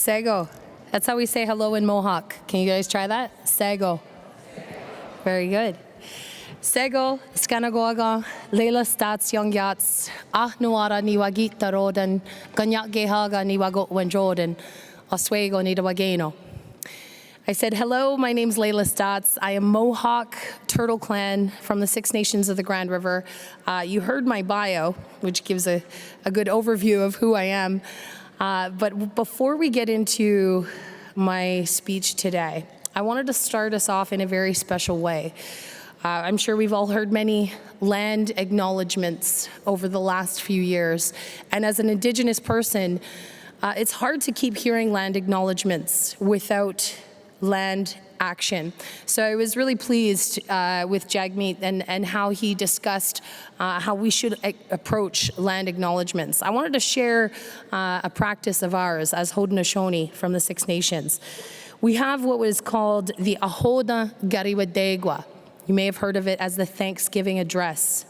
Sego. That's how we say hello in Mohawk. Can you guys try that? Sego. Very good. Sego, Skanagoaga, Layla Staats, young yachts, Nuara niwagita rodan, Ganyak gehaga niwago wenjodan, Oswego nidawageno. I said, hello, my name's Layla Staats. I am Mohawk, Turtle Clan from the Six Nations of the Grand River. You heard my bio, which gives a good overview of who I am. But before we get into my speech today, I wanted to start us off in a very special way. I'm sure we've all heard many land acknowledgements over the last few years. And as an Indigenous person, it's hard to keep hearing land acknowledgements without land action. So I was really pleased with Jagmeet and how he discussed how we should approach land acknowledgements. I wanted to share a practice of ours as Haudenosaunee from the Six Nations. We have what was called the Ahoda Gariwadegwa. You may have heard of it as the Thanksgiving Address.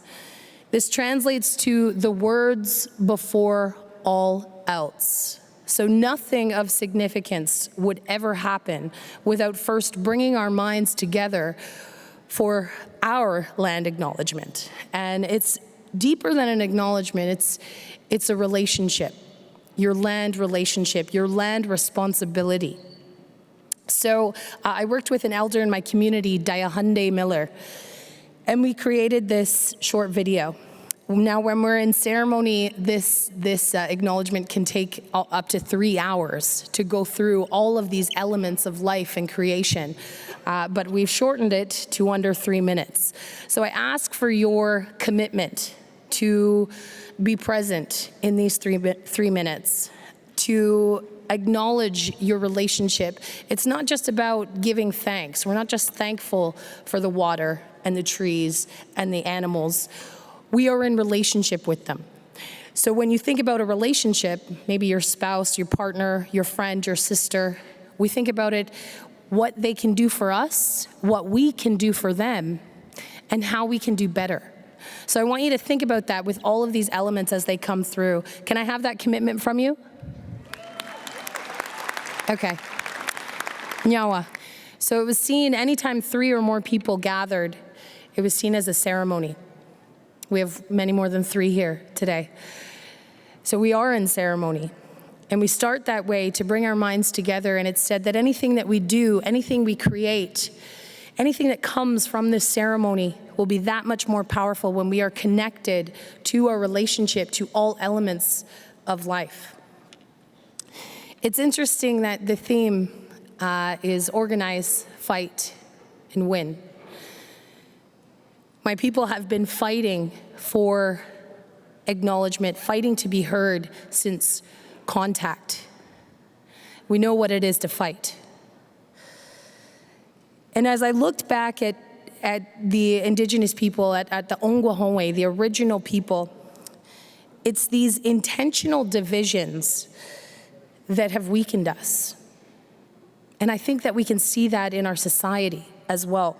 This translates to the words before all else. So nothing of significance would ever happen without first bringing our minds together for our land acknowledgement. And it's deeper than an acknowledgement, it's a relationship, your land relationship, your land responsibility. So I worked with an elder in my community, Dayahunde Miller, and we created this short video. Now, when we're in ceremony, this acknowledgement can take up to 3 hours to go through all of these elements of life and creation, but we've shortened it to under 3 minutes. So I ask for your commitment to be present in these three minutes, to acknowledge your relationship. It's not just about giving thanks. We're not just thankful for the water and the trees and the animals. We are in relationship with them. So when you think about a relationship, maybe your spouse, your partner, your friend, your sister, we think about it, what they can do for us, what we can do for them, and how we can do better. So I want you to think about that with all of these elements as they come through. Can I have that commitment from you? Okay. Nyawa. So it was seen anytime 3 or more people gathered, it was seen as a ceremony. We have many more than 3 here today. So we are in ceremony. And we start that way to bring our minds together. And it's said that anything that we do, anything we create, anything that comes from this ceremony will be that much more powerful when we are connected to our relationship, to all elements of life. It's interesting that the theme is organize, fight, and win. My people have been fighting for acknowledgement, fighting to be heard since contact. We know what it is to fight. And as I looked back at the Indigenous people, at the Ongwahonwe, the original people, it's these intentional divisions that have weakened us. And I think that we can see that in our society as well.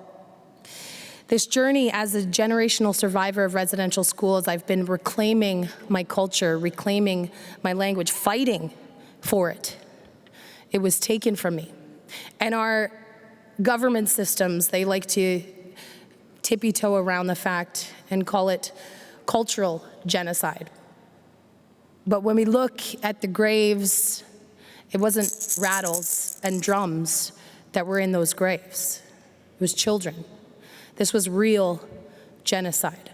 This journey as a generational survivor of residential schools, I've been reclaiming my culture, reclaiming my language, fighting for it. It was taken from me. And our government systems, they like to tippy-toe around the fact and call it cultural genocide. But when we look at the graves, it wasn't rattles and drums that were in those graves. It was children. This was real genocide.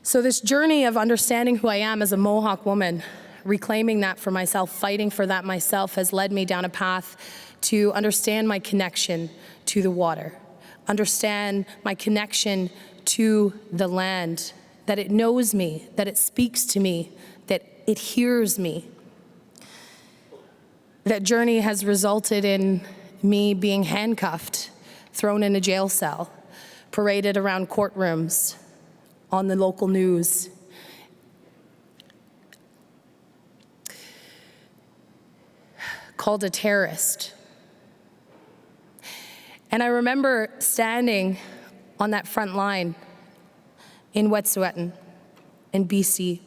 So this journey of understanding who I am as a Mohawk woman, reclaiming that for myself, fighting for that myself, has led me down a path to understand my connection to the water, understand my connection to the land, that it knows me, that it speaks to me, that it hears me. That journey has resulted in me being handcuffed, thrown in a jail cell, paraded around courtrooms, on the local news. Called a terrorist. And I remember standing on that front line in Wet'suwet'en in BC,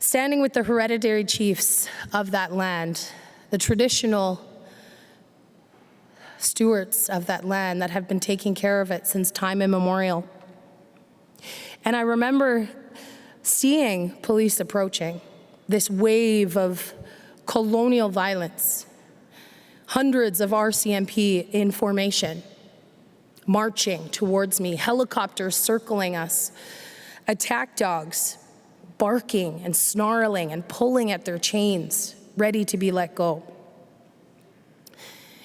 standing with the hereditary chiefs of that land, the traditional stewards of that land that have been taking care of it since time immemorial. And I remember seeing police approaching, this wave of colonial violence, hundreds of RCMP in formation, marching towards me, helicopters circling us, attack dogs barking and snarling and pulling at their chains, ready to be let go.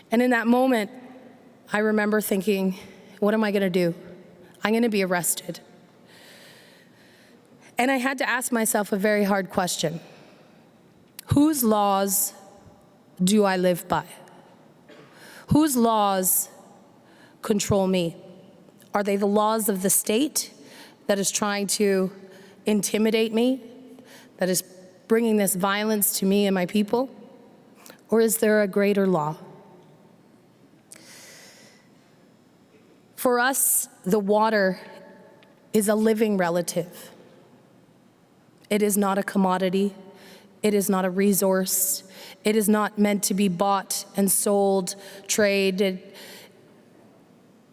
And in that moment, I remember thinking, what am I gonna do? I'm gonna be arrested. And I had to ask myself a very hard question. Whose laws do I live by? Whose laws control me? Are they the laws of the state that is trying to intimidate me, that is bringing this violence to me and my people? Or is there a greater law? For us, the water is a living relative. It is not a commodity. It is not a resource. It is not meant to be bought and sold, traded.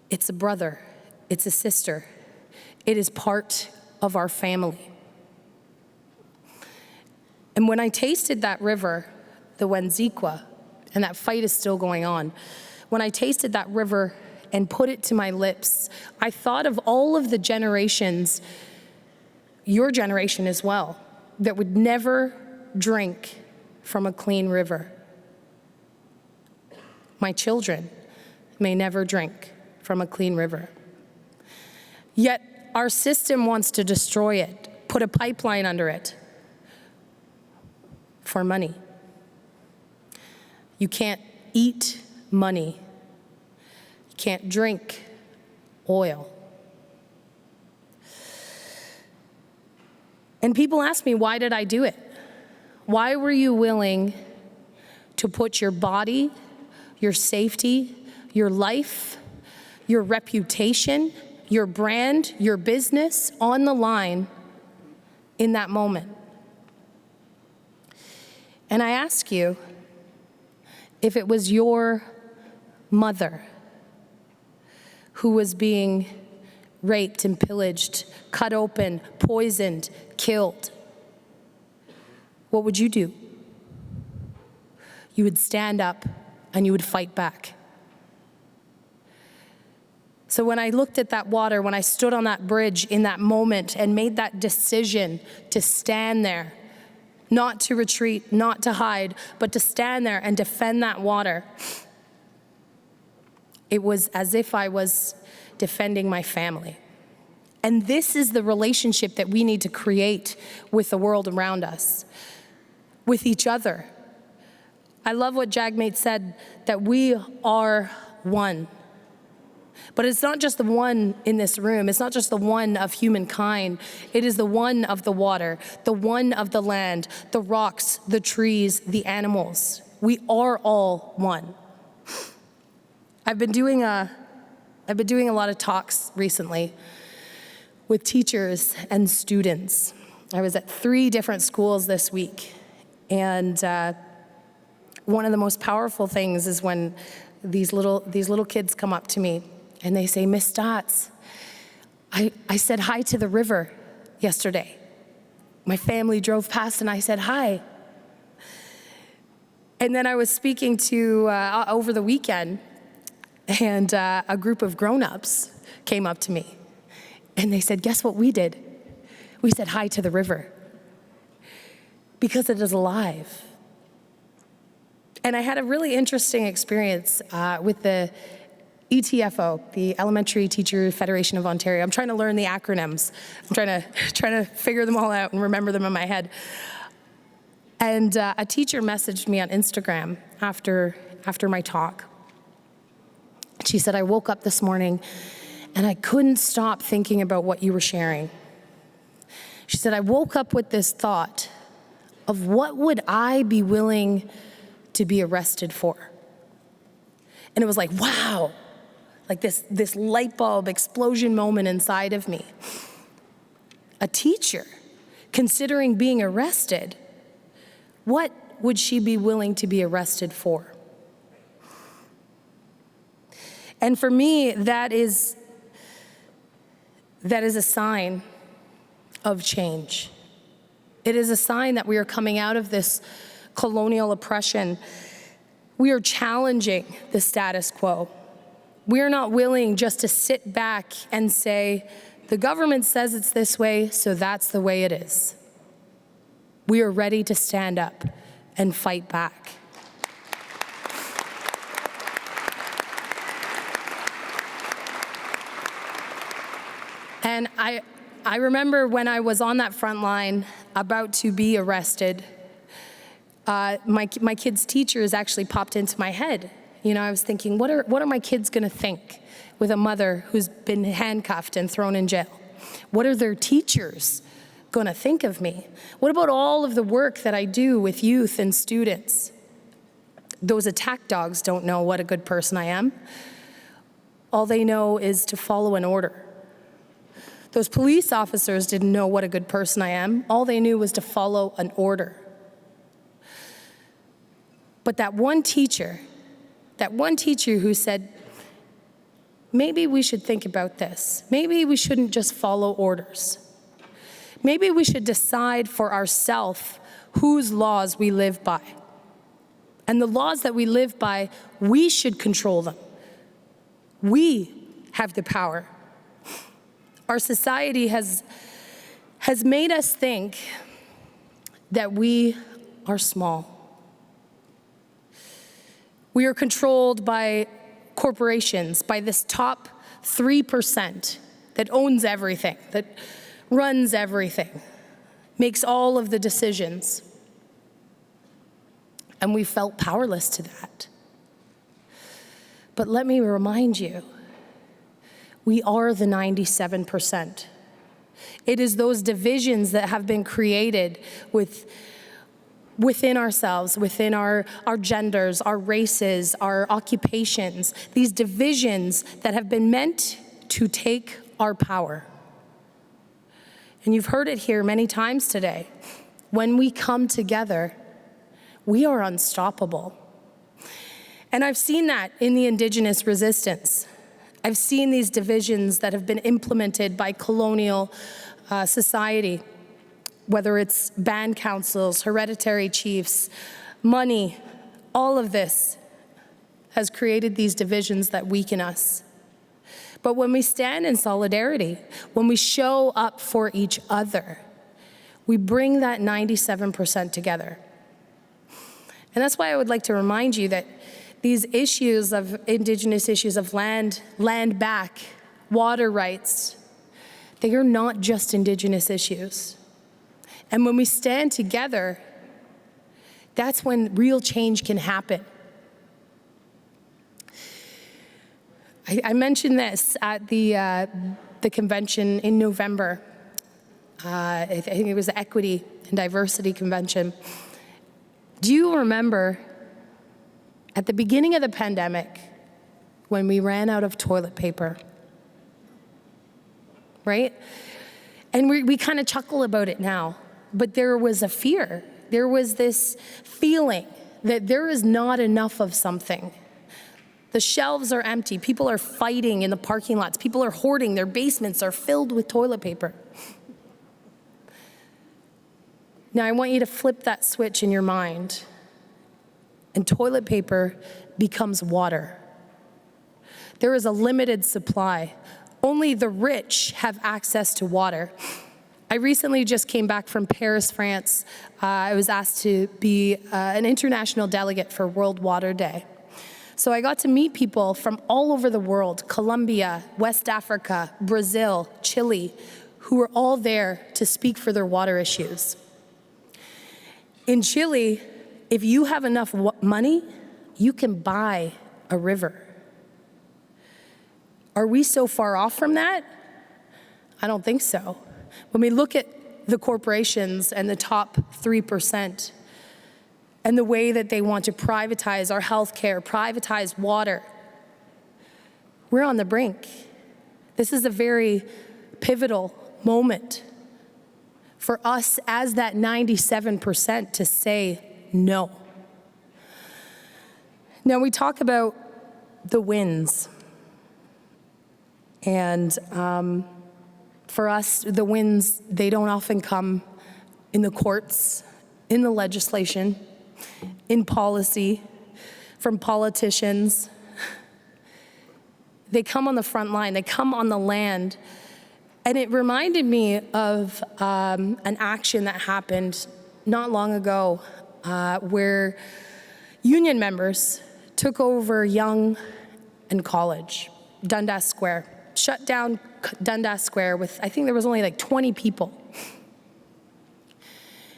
It's a brother. It's a sister. It is part of our family. And when I tasted that river, the Wenzikwa, and that fight is still going on, when I tasted that river and put it to my lips, I thought of all of the generations, your generation as well, that would never drink from a clean river. My children may never drink from a clean river. Yet our system wants to destroy it, put a pipeline under it for money. You can't eat money. You can't drink oil. And people ask me, why did I do it? Why were you willing to put your body, your safety, your life, your reputation, your brand, your business on the line in that moment? And I ask you, if it was your mother who was being raped and pillaged, cut open, poisoned, killed, what would you do? You would stand up and you would fight back. So when I looked at that water, when I stood on that bridge in that moment and made that decision to stand there, not to retreat, not to hide, but to stand there and defend that water, it was as if I was defending my family. And this is the relationship that we need to create with the world around us, with each other. I love what Jagmeet said, that we are one. But it's not just the one in this room. It's not just the one of humankind. It is the one of the water, the one of the land, the rocks, the trees, the animals. We are all one. I've been doing a lot of talks recently with teachers and students. I was at 3 different schools this week, and one of the most powerful things is when these little kids come up to me and they say, Miss Staats, I said hi to the river yesterday. My family drove past and I said hi. And then I was speaking to, over the weekend, and a group of grown-ups came up to me and they said, guess what we did? We said hi to the river because it is alive. And I had a really interesting experience with the ETFO, the Elementary Teacher Federation of Ontario. I'm trying to learn the acronyms. I'm trying to figure them all out and remember them in my head. And a teacher messaged me on Instagram after my talk. She said, I woke up this morning and I couldn't stop thinking about what you were sharing. She said, I woke up with this thought of what would I be willing to be arrested for? And it was like, wow, like this light bulb explosion moment inside of me. A teacher considering being arrested, what would she be willing to be arrested for? And for me, that is a sign of change. It is a sign that we are coming out of this colonial oppression. We are challenging the status quo. We are not willing just to sit back and say, the government says it's this way, so that's the way it is. We are ready to stand up and fight back. And I remember when I was on that front line about to be arrested, my kids' teachers actually popped into my head. You know, I was thinking, what are my kids gonna think with a mother who's been handcuffed and thrown in jail? What are their teachers gonna think of me? What about all of the work that I do with youth and students? Those attack dogs don't know what a good person I am. All they know is to follow an order. Those police officers didn't know what a good person I am. All they knew was to follow an order. But that one teacher who said, maybe we should think about this. Maybe we shouldn't just follow orders. Maybe we should decide for ourselves whose laws we live by. And the laws that we live by, we should control them. We have the power. Our society has made us think that we are small. We are controlled by corporations, by this top 3% that owns everything, that runs everything, makes all of the decisions. And we felt powerless to that. But let me remind you, we are the 97%. It is those divisions that have been created within ourselves, within our genders, our races, our occupations, these divisions that have been meant to take our power. And you've heard it here many times today. When we come together, we are unstoppable. And I've seen that in the Indigenous resistance. I've seen these divisions that have been implemented by colonial society, whether it's band councils, hereditary chiefs, money, all of this has created these divisions that weaken us. But when we stand in solidarity, when we show up for each other, we bring that 97% together. And that's why I would like to remind you that these issues of Indigenous issues of land back, water rights, they are not just Indigenous issues. And when we stand together, that's when real change can happen. I mentioned this at the convention in November. I think it was the Equity and Diversity Convention. Do you remember at the beginning of the pandemic when we ran out of toilet paper? Right? And we kind of chuckle about it now, but there was a fear. There was this feeling that there is not enough of something. The shelves are empty. People are fighting in the parking lots. People are hoarding. Their basements are filled with toilet paper. Now, I want you to flip that switch in your mind, and toilet paper becomes water. There is a limited supply. Only the rich have access to water. I recently just came back from Paris, France. I was asked to be an international delegate for World Water Day. So I got to meet people from all over the world, Colombia, West Africa, Brazil, Chile, who were all there to speak for their water issues. In Chile, if you have enough money, you can buy a river. Are we so far off from that? I don't think so. When we look at the corporations and the top 3% and the way that they want to privatize our healthcare, privatize water, we're on the brink. This is a very pivotal moment for us as that 97% to say no. Now we talk about the wins. And for us, the wins, they don't often come in the courts, in the legislation, in policy, from politicians. They come on the front line, they come on the land. And it reminded me of an action that happened not long ago where union members took over Yonge and College, Dundas Square, shut down Dundas Square with, I think there was only like 20 people.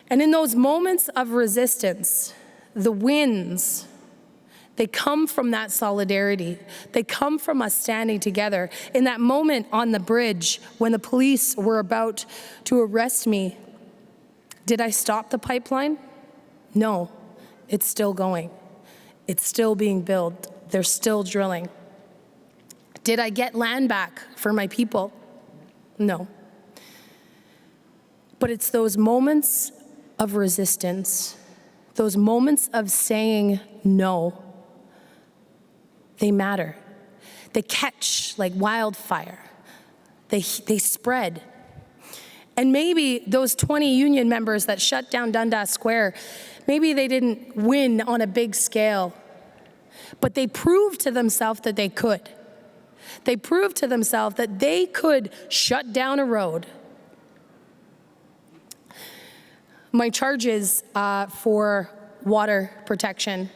And in those moments of resistance, the wins, they come from that solidarity. They come from us standing together. In that moment on the bridge, when the police were about to arrest me, did I stop the pipeline? No, it's still going. It's still being built. They're still drilling. Did I get land back for my people? No. But it's those moments of resistance, those moments of saying no, they matter. They catch like wildfire. They spread. And maybe those 20 union members that shut down Dundas Square, maybe they didn't win on a big scale, but they proved to themselves that they could. They proved to themselves that they could shut down a road. My charges for water protection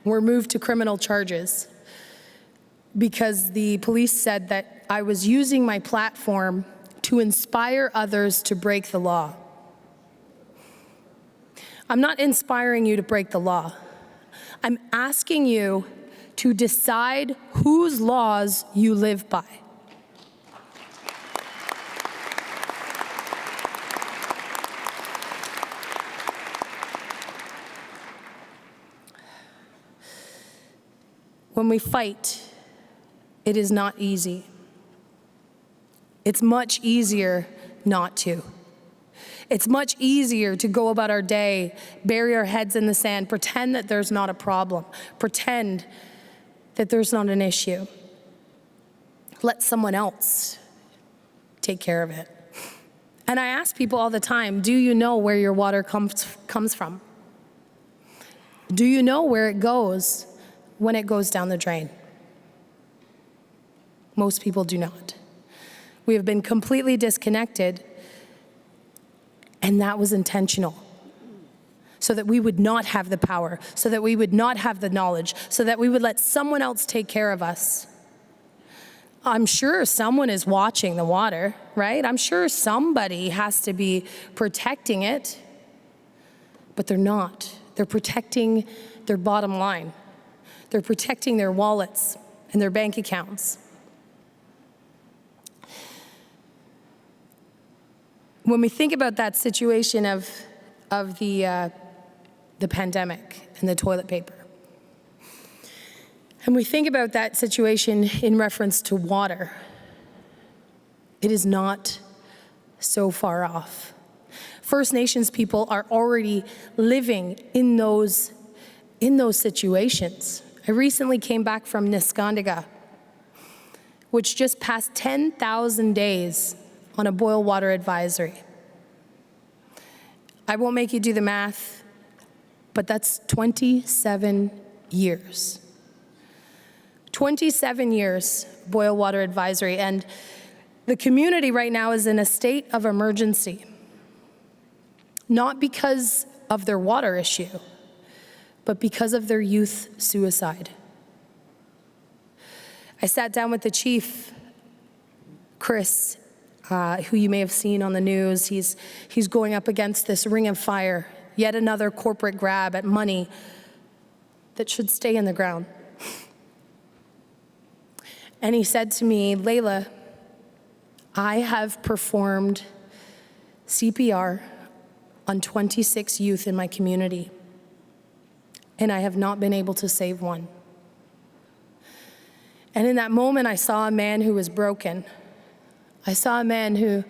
were moved to criminal charges because the police said that I was using my platform to inspire others to break the law. I'm not inspiring you to break the law. I'm asking you to decide whose laws you live by. When we fight, it is not easy. It's much easier not to. It's much easier to go about our day, bury our heads in the sand, pretend that there's not a problem, pretend that there's not an issue. Let someone else take care of it. And I ask people all the time, do you know where your water comes from? Do you know where it goes when it goes down the drain? Most people do not. We have been completely disconnected, and that was intentional, so that we would not have the power, so that we would not have the knowledge, so that we would let someone else take care of us. I'm sure someone is watching the water, right? I'm sure somebody has to be protecting it, but they're not. They're protecting their bottom line. They're protecting their wallets and their bank accounts. When we think about that situation of the pandemic and the toilet paper, and we think about that situation in reference to water, it is not so far off. First Nations people are already living in those situations. I recently came back from Niskandiga, which just passed 10,000 days on a boil water advisory. I won't make you do the math, but that's 27 years. 27 years boil water advisory, and the community right now is in a state of emergency, not because of their water issue, but because of their youth suicide. I sat down with the chief, Chris, who you may have seen on the news. He's going up against this ring of fire, yet another corporate grab at money that should stay in the ground. And he said to me, Layla, I have performed CPR on 26 youth in my community, and I have not been able to save one. And in that moment, I saw a man who was broken. I saw a man who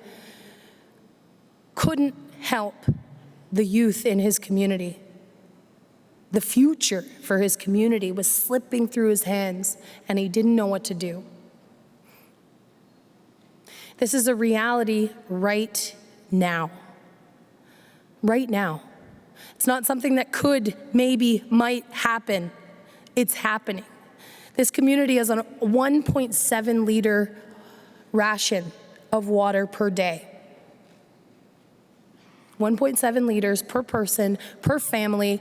couldn't help the youth in his community. The future for his community was slipping through his hands, and he didn't know what to do. This is a reality right now. Right now. It's not something that could, maybe, might happen. It's happening. This community has a 1.7 liter ration of water per day. 1.7 liters per person, per family.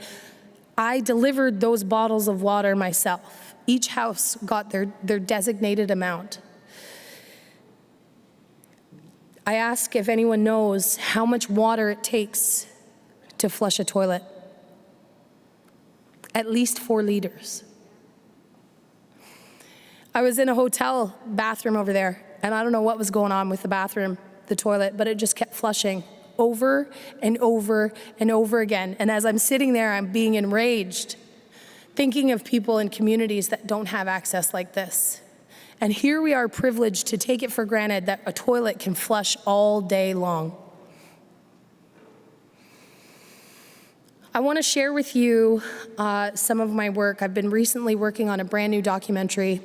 I delivered those bottles of water myself. Each house got their designated amount. I ask if anyone knows how much water it takes to flush a toilet. At least 4 liters. I was in a hotel bathroom over there, and I don't know what was going on with the bathroom, the toilet, but it just kept flushing over and over and over again. And as I'm sitting there, I'm being enraged, thinking of people in communities that don't have access like this. And here we are privileged to take it for granted that a toilet can flush all day long. I want to share with you some of my work. I've been recently working on a brand new documentary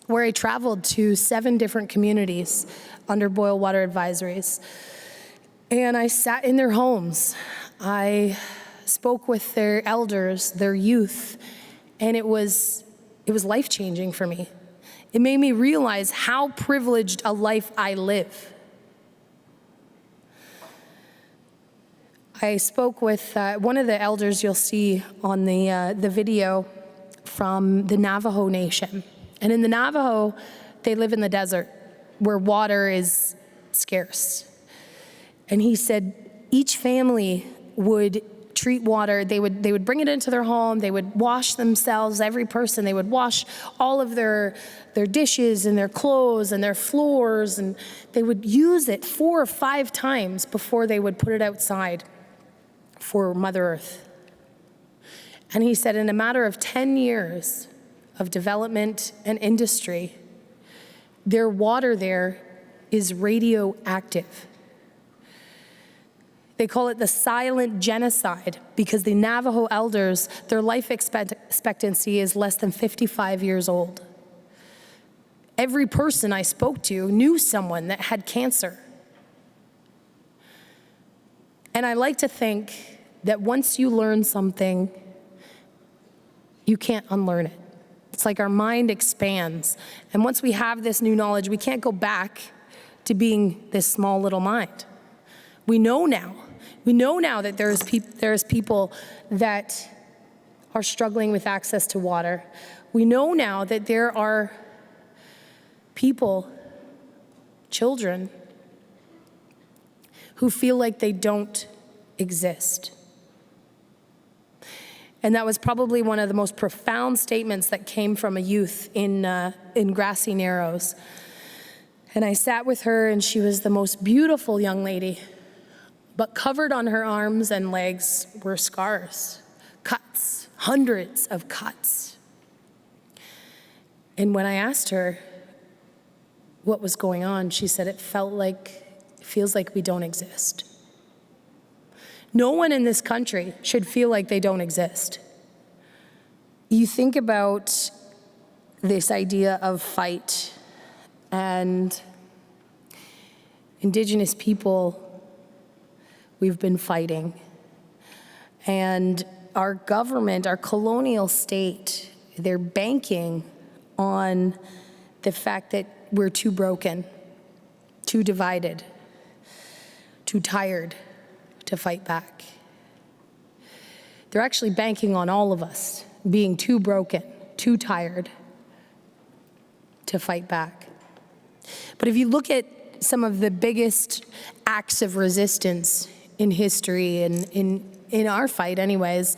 where I traveled to 7 different communities under boil water advisories. And I sat in their homes. I spoke with their elders, their youth, and it was life-changing for me. It made me realize how privileged a life I live. I spoke with one of the elders you'll see on the video from the Navajo Nation. And in the Navajo, they live in the desert where water is scarce. And he said each family would treat water, they would bring it into their home, they would wash themselves, every person, they would wash all of their dishes and their clothes and their floors, and they would use it 4 or 5 times before they would put it outside for Mother Earth. And he said in a matter of 10 years of development and industry, their water there is radioactive. They call it the silent genocide because the Navajo elders, their life expectancy is less than 55 years old. Every person I spoke to knew someone that had cancer. And I like to think that once you learn something, you can't unlearn it. It's like our mind expands. And once we have this new knowledge, we can't go back to being this small little mind. We know now that there's people that are struggling with access to water. We know now that there are people, children, who feel like they don't exist. And that was probably one of the most profound statements that came from a youth in Grassy Narrows. And I sat with her, and she was the most beautiful young lady, but covered on her arms and legs were scars, cuts, hundreds of cuts. And when I asked her what was going on, she said it feels like we don't exist. No one in this country should feel like they don't exist. You think about this idea of fight, and Indigenous people, we've been fighting. And our government, our colonial state, they're banking on the fact that we're too broken, too divided, too tired to fight back. They're actually banking on all of us being too broken, too tired to fight back. But if you look at some of the biggest acts of resistance in history and in our fight anyways,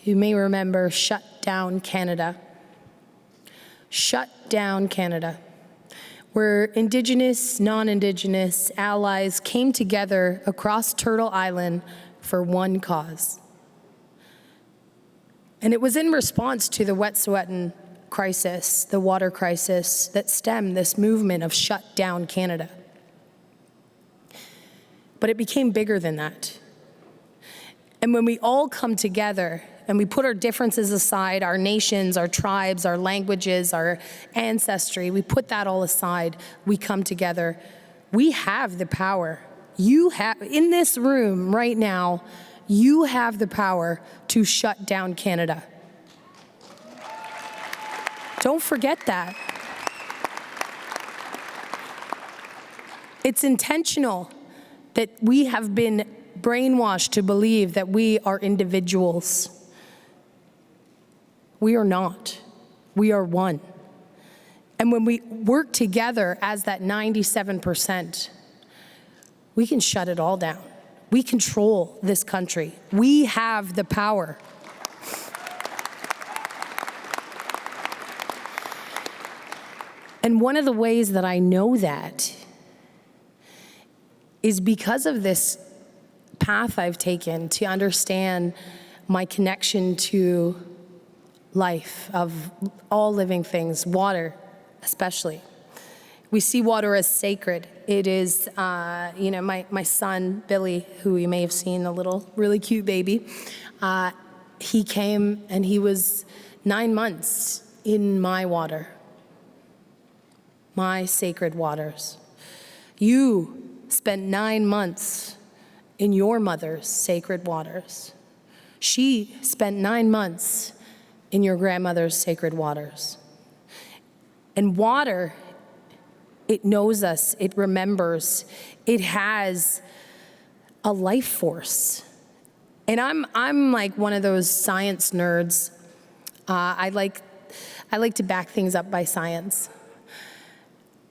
you may remember Shut Down Canada. Shut Down Canada, where Indigenous, non-Indigenous allies came together across Turtle Island for one cause. And it was in response to the Wet'suwet'en crisis, the water crisis, that stemmed this movement of Shut Down Canada. but it became bigger than that. And when we all come together and we put our differences aside, our nations, our tribes, our languages, our ancestry, we put that all aside, we come together, we have the power. You have, in this room right now, you have the power to shut down Canada. Don't forget that. It's intentional that we have been brainwashed to believe that we are individuals. We are not. We are one. And when we work together as that 97%, we can shut it all down. We control this country. We have the power. And one of the ways that I know that is because of this path I've taken to understand my connection to life, of all living things, water especially. We see water as sacred. It is, my son, Billy, who you may have seen, the little, really cute baby, he came and he was 9 months in my water, my sacred waters. You spent 9 months in your mother's sacred waters. She spent 9 months in your grandmother's sacred waters. And water, it knows us, it remembers, it has a life force. And I'm like one of those science nerds. I like to back things up by science.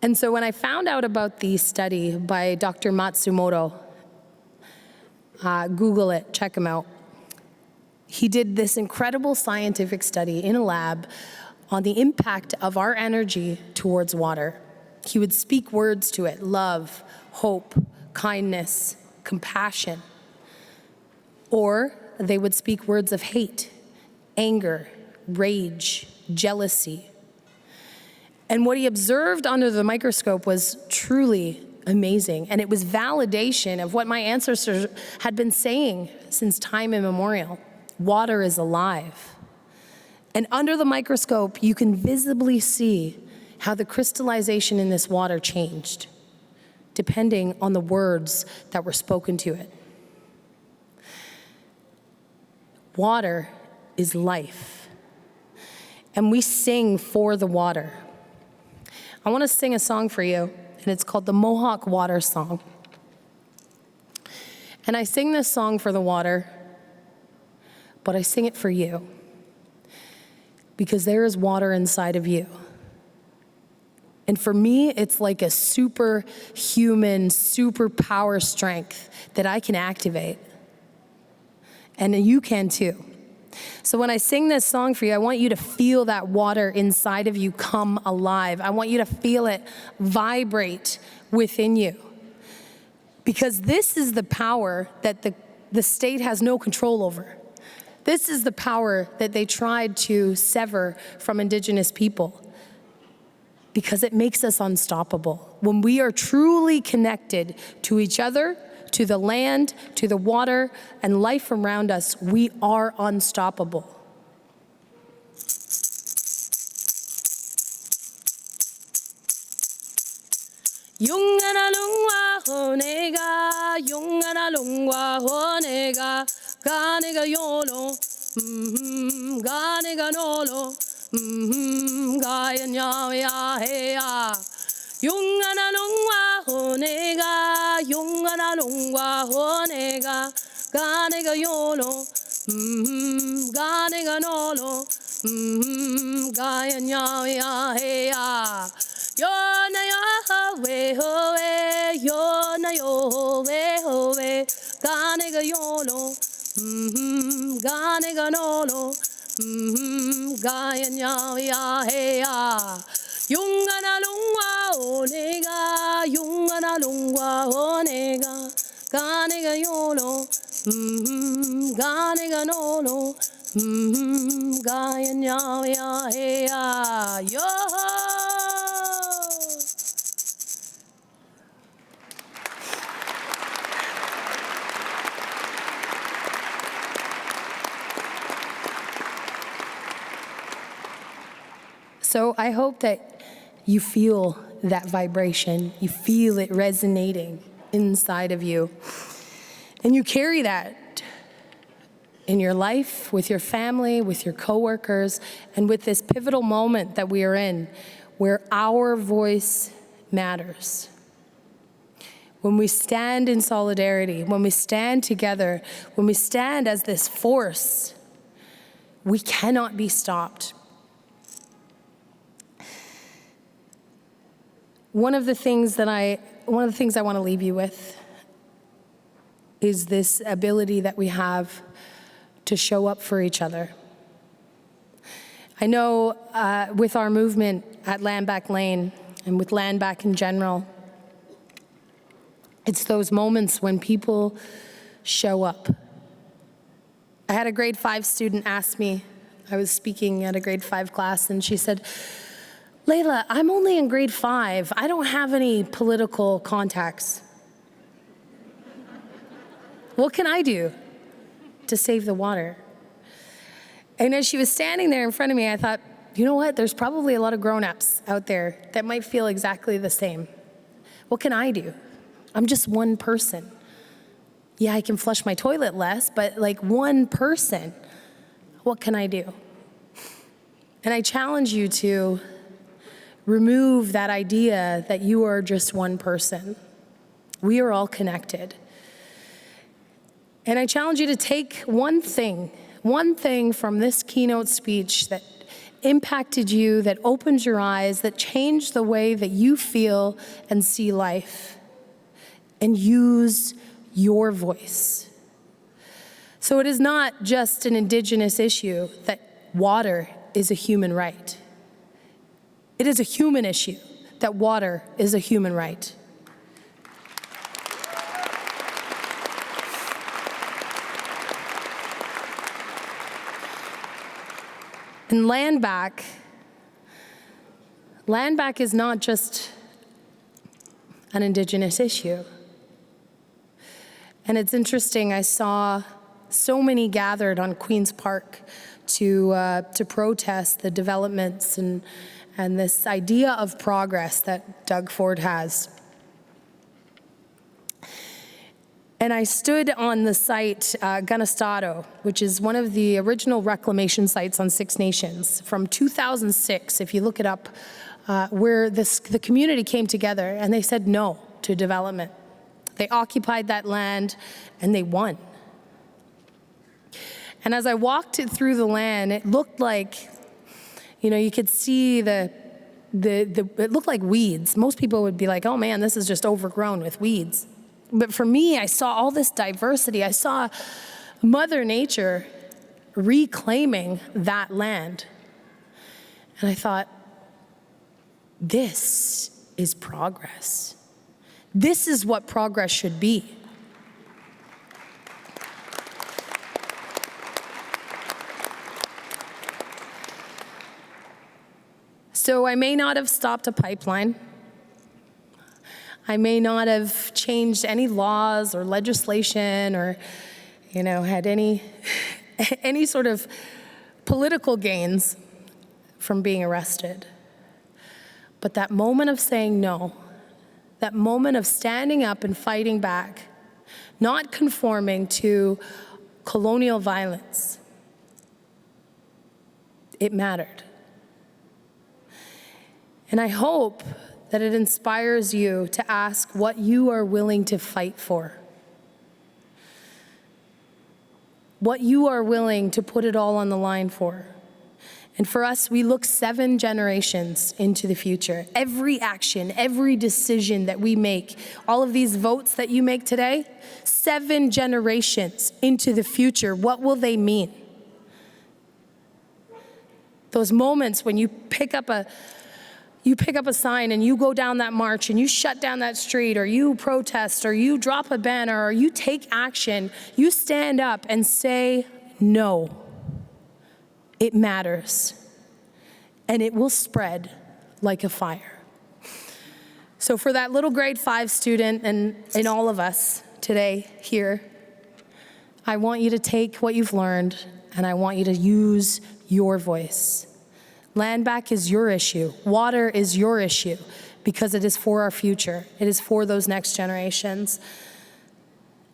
And so when I found out about the study by Dr. Matsumoto, Google it, check him out. He did this incredible scientific study in a lab on the impact of our energy towards water. He would speak words to it: love, hope, kindness, compassion. Or they would speak words of hate, anger, rage, jealousy. And what he observed under the microscope was truly amazing. And it was validation of what my ancestors had been saying since time immemorial. Water is alive. And under the microscope, you can visibly see how the crystallization in this water changed, depending on the words that were spoken to it. Water is life. And we sing for the water. I want to sing a song for you, and it's called the Mohawk Water Song. And I sing this song for the water, but I sing it for you, because there is water inside of you. And for me, it's like a superhuman, superpower strength that I can activate. And you can too. So when I sing this song for you, I want you to feel that water inside of you come alive. I want you to feel it vibrate within you. Because this is the power that the state has no control over. This is the power that they tried to sever from Indigenous people, because it makes us unstoppable. When we are truly connected to each other, to the land, to the water, and life around us, we are unstoppable. Yungana lungwa honega, yungana lungwa honega, ganega yolo, ganega nolo, gaya nyawa heya. Yungana lungwa honega, yungana lungwa honega, ganega yolo, ganega nolo, gaya nyawa heya. Yona Yahweh, Howe, Yona Yahweh, Howe, Ganega Yolo, Ganega Nolo, Gayan Yahweh, Yungana Lungwa Onega, Yungana Lungwa Onega, Ganega Yolo, Ganega Nolo, Gayan Yahweh, Yo. So I hope that you feel that vibration, you feel it resonating inside of you, and you carry that in your life, with your family, with your coworkers, and with this pivotal moment that we are in, where our voice matters. When we stand in solidarity, when we stand together, when we stand as this force, we cannot be stopped. One of the things I want to leave you with is this ability that we have to show up for each other. I know with our movement at Land Back Lane and with Land Back in general, it's those moments when people show up. I had a grade 5 student ask me, I was speaking at a grade 5 class, and she said, "Layla, I'm only in grade 5. I don't have any political contacts. What can I do to save the water?" And as she was standing there in front of me, I thought, you know what? There's probably a lot of grown-ups out there that might feel exactly the same. What can I do? I'm just one person. Yeah, I can flush my toilet less, but like one person, what can I do? And I challenge you to remove that idea that you are just one person. We are all connected. And I challenge you to take one thing from this keynote speech that impacted you, that opened your eyes, that changed the way that you feel and see life, and use your voice. So it is not just an Indigenous issue that water is a human right. It is a human issue that water is a human right. And Land Back is not just an Indigenous issue. And it's interesting, I saw so many gathered on Queen's Park to protest the developments and this idea of progress that Doug Ford has. And I stood on the site Ganastado, which is one of the original reclamation sites on Six Nations from 2006, if you look it up, where the community came together and they said no to development. They occupied that land and they won. And as I walked it through the land, it looked like, you could see it looked like weeds. Most people would be like, oh man, this is just overgrown with weeds. But for me, I saw all this diversity. I saw Mother Nature reclaiming that land. And I thought, this is progress. This is what progress should be. So I may not have stopped a pipeline. I may not have changed any laws or legislation or, had any sort of political gains from being arrested. But that moment of saying no, that moment of standing up and fighting back, not conforming to colonial violence, it mattered. And I hope that it inspires you to ask what you are willing to fight for. What you are willing to put it all on the line for. And for us, we look 7 generations into the future. Every action, every decision that we make, all of these votes that you make today, 7 generations into the future, what will they mean? Those moments when you pick up a sign and you go down that march and you shut down that street, or you protest, or you drop a banner, or you take action, you stand up and say no. It matters, and it will spread like a fire. So for that little grade 5 student and all of us today here, I want you to take what you've learned and I want you to use your voice. Land back is your issue. Water is your issue because it is for our future. It is for those next generations.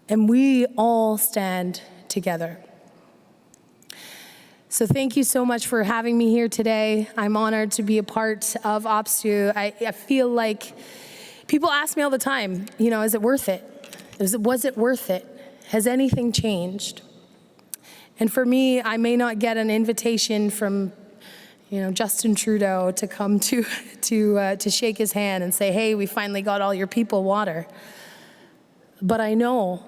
And we all stand together. So thank you so much for having me here today. I'm honored to be a part of OPSEU. I feel like people ask me all the time, you know, is it worth it? Was it worth it? Has anything changed? And for me, I may not get an invitation from, you know, Justin Trudeau to come to shake his hand and say, hey, we finally got all your people water. But I know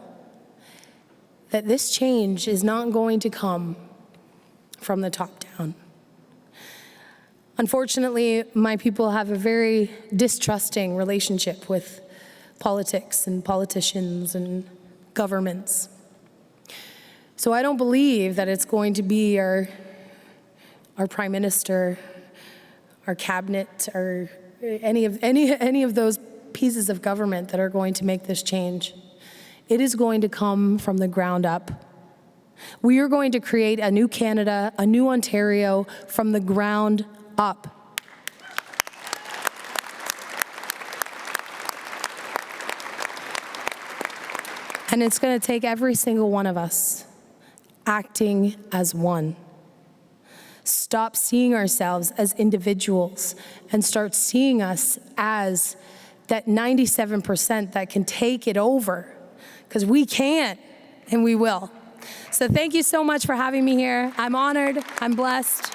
that this change is not going to come from the top down. Unfortunately, my people have a very distrusting relationship with politics and politicians and governments. So I don't believe that it's going to be our prime minister, our cabinet, or any of those pieces of government that are going to make this change. It is going to come from the ground up. We are going to create a new Canada, a new Ontario from the ground up. And it's going to take every single one of us acting as one. Stop seeing ourselves as individuals and start seeing us as that 97% that can take it over, because we can and we will. So thank you so much for having me here. I'm honored, I'm blessed,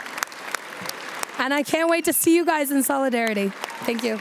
and I can't wait to see you guys in solidarity. Thank you.